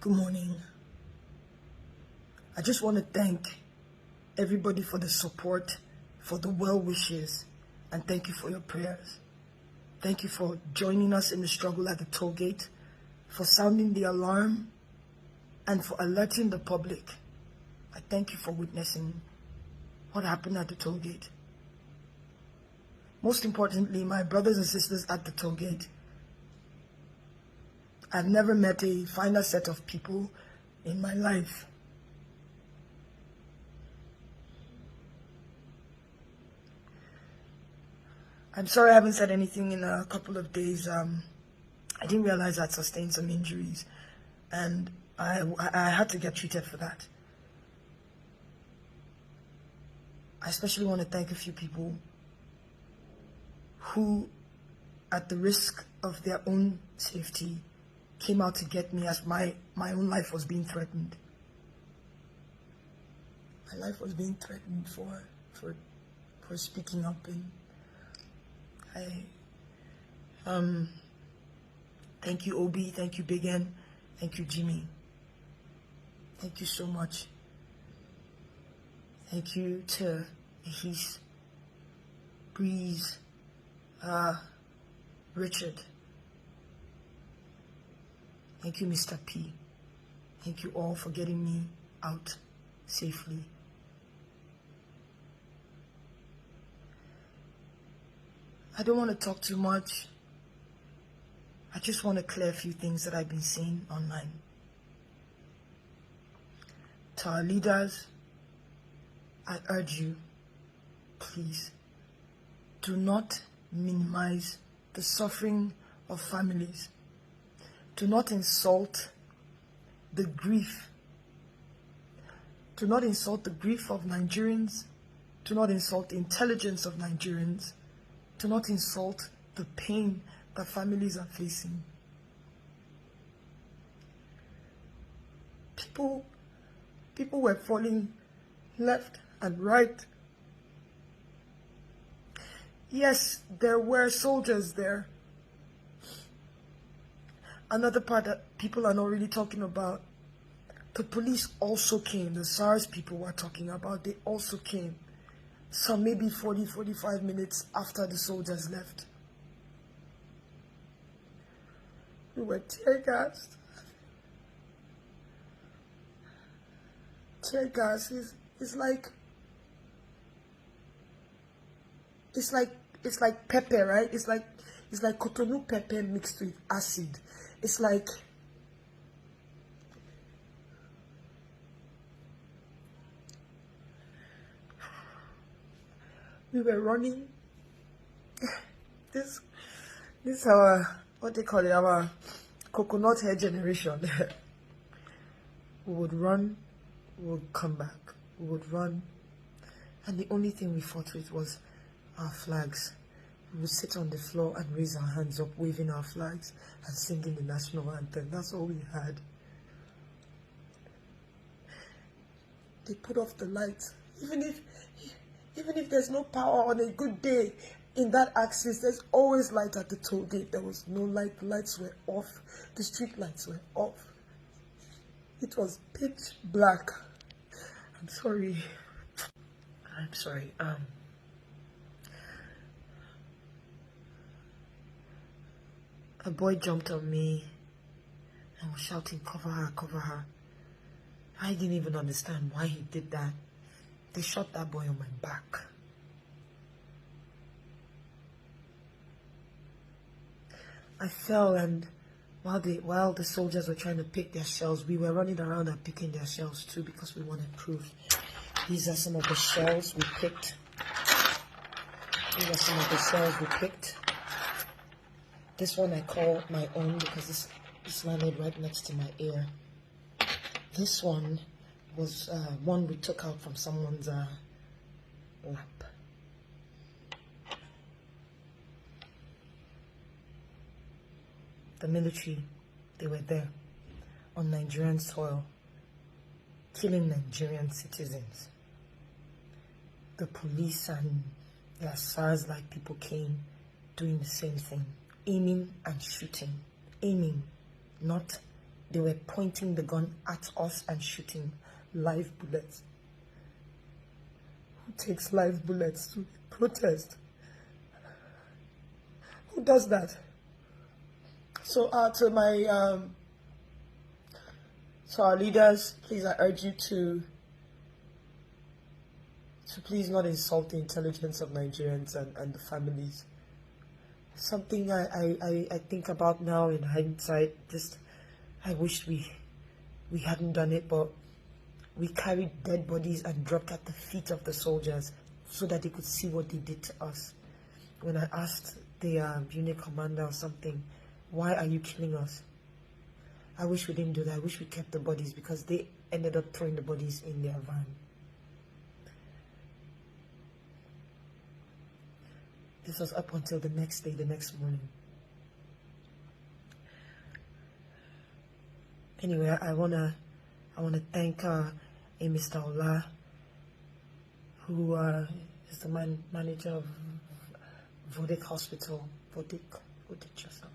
Good morning. I just want to thank everybody for the support, for the well wishes, and thank you for your prayers. Thank you for joining us in the struggle at the toll gate, for sounding the alarm, and for alerting the public. I thank you for witnessing what happened at the toll gate. Most importantly, my brothers and sisters at the toll gate. I've never met a finer set of people in my life. I'm sorry I haven't said anything in a couple of days. I didn't realize I'd sustained some injuries, and I had to get treated for that. I especially want to thank a few people who, at the risk of their own safety, came out to get me as my own life was being threatened. My life was being threatened for speaking up, and thank you Obi, thank you Big N, thank you Jimmy. Thank you so much. Thank you to Ahis, Breeze, Richard. Thank you, Mr. P. Thank you all for getting me out safely. I don't want to talk too much. I just want to clear a few things that I've been seeing online. To our leaders, I urge you, please, do not minimize the suffering of families. Do not insult the grief. Do not insult the grief of Nigerians. Do not insult the intelligence of Nigerians. Do not insult the pain that families are facing. People were falling left and right. Yes, there were soldiers there. Another part that people are not really talking about, the police also came. The SARS people were talking about, they also came. Some maybe 40-45 minutes after the soldiers left. We were tear gassed. Tear gas is like pepper, right? It's like Cotonou pepper mixed with acid. It's like we were running. This is our, what they call it, our coconut hair generation. We would run, we would come back, we would run, and the only thing we fought with was our flags. We would sit on the floor and raise our hands up, waving our flags and singing the national anthem. That's all we had. They put off the lights. Even if there's no power on a good day in that axis, there's always light at the toll gate. There was no light. The lights were off. The street lights were off. It was pitch black. I'm sorry. A boy jumped on me and was shouting, "Cover her, cover her." I didn't even understand why he did that. They shot that boy on my back. I fell, and while the soldiers were trying to pick their shells, we were running around and picking their shells too because we wanted proof. These are some of the shells we picked. This one I call my own because this landed right next to my ear. This one was one we took out from someone's lap. The military, they were there on Nigerian soil, killing Nigerian citizens. The police and their SARS-like people came doing the same thing, aiming and shooting. Aiming, not They were pointing the gun at us and shooting live bullets. Who takes live bullets to protest? Who does that? So to my to our leaders, please, I urge you to please not insult the intelligence of Nigerians and the families. Something I think about now in hindsight, just I wish we hadn't done it, but we carried dead bodies and dropped at the feet of the soldiers so that they could see what they did to us. When I asked the unit commander or something, why are you killing us? I wish we didn't do that. I wish we kept the bodies, because they ended up throwing the bodies in their van. This was up until the next day, the next morning. Anyway, I wanna thank Mr. Ola, who is the manager of Vodek Hospital. Vodek Hospital.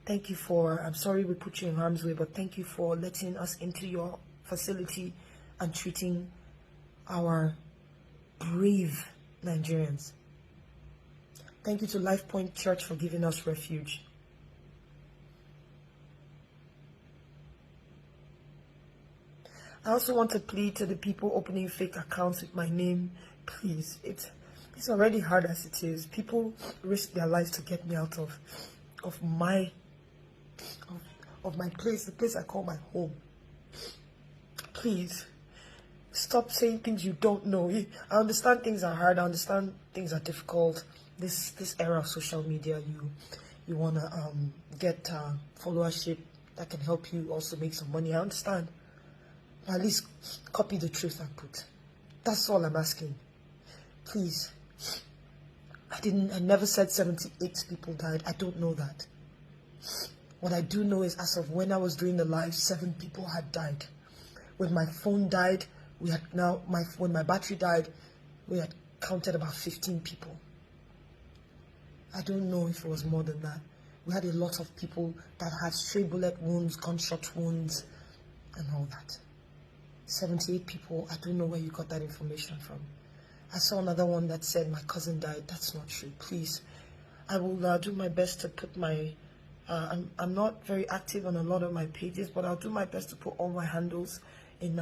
Thank you for, I'm sorry we put you in harm's way, but thank you for letting us into your facility and treating our brave Nigerians. Thank you to Life Point Church for giving us refuge. I also want to plead to the people opening fake accounts with my name. Please, it's already hard as it is. People risk their lives to get me out of my place, the place I call my home. Please, stop saying things you don't know. I understand things are hard. I understand things are difficult. This era of social media, you wanna get followership that can help you also make some money. I understand. At least copy the truth and put. That's all I'm asking. Please. I never said 78 people died. I don't know that. What I do know is, as of when I was doing the live, 7 people had died. When my phone died, when my battery died, we had counted about 15 people. I don't know if it was more than that. We had a lot of people that had stray bullet wounds, gunshot wounds, and all that. 78 people, I don't know where you got that information from. I saw another one that said my cousin died. That's not true. Please, I will do my best to put my, I'm not very active on a lot of my pages, but I'll do my best to put all my handles in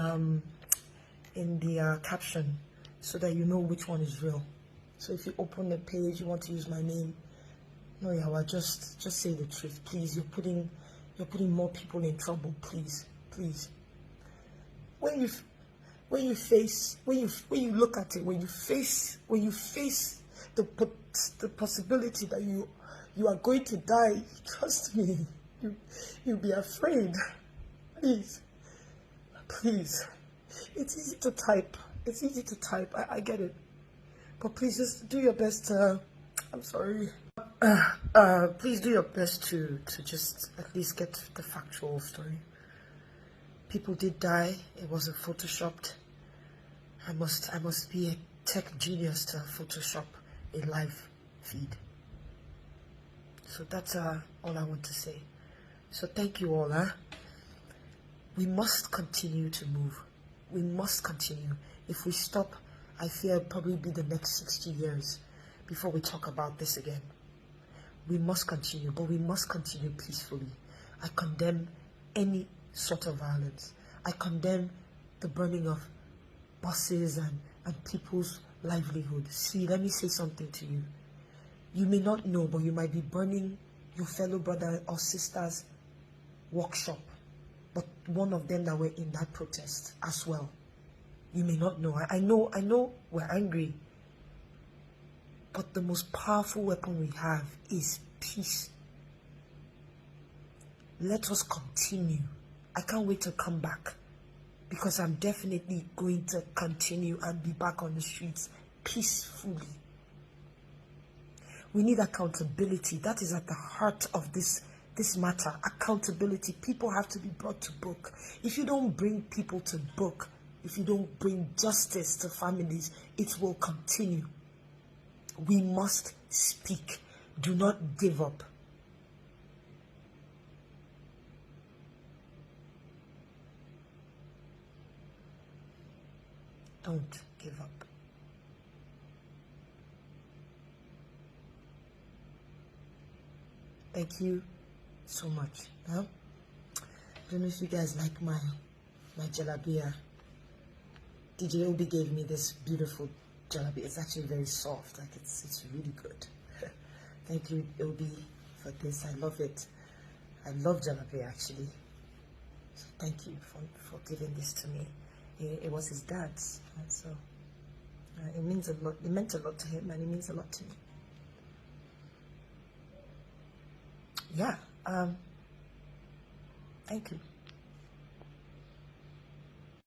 the caption so that you know which one is real. So if you open the page, you want to use my name, no, Yawa, just say the truth, please. You're putting more people in trouble, please. When you look at it, when you face the possibility that you are going to die, trust me, you'll be afraid. Please. It's easy to type. I get it. But please just do your best to, I'm sorry. Please do your best to just at least get the factual story. People did die. It wasn't photoshopped. I must be a tech genius to Photoshop a live feed. So that's all I want to say. So thank you all. We must continue to move. We must continue. If we stop, I fear it'll probably be the next 60 years before we talk about this again. We must continue, but we must continue peacefully. I condemn any sort of violence. I condemn the burning of buses and people's livelihood. See, let me say something to you. You may not know, but you might be burning your fellow brother or sister's workshop, but one of them that were in that protest as well. You may not know. I know we're angry, but the most powerful weapon we have is peace. Let us continue. I can't wait to come back, because I'm definitely going to continue and be back on the streets peacefully. We need accountability. That is at the heart of this matter. Accountability. People have to be brought to book. If you don't bring people to book, if you don't bring justice to families, it will continue. We must speak. Do not give up. Don't give up. Thank you so much. Huh? I don't know if you guys like my jalabia. DJ Obi gave me this beautiful jalabia. It's actually very soft. Like it's really good. Thank you, Obi, for this. I love it. I love jalabia actually. So thank you for giving this to me. It was his dad's, so it means a lot. It meant a lot to him, and it means a lot to me. Yeah. Thank you.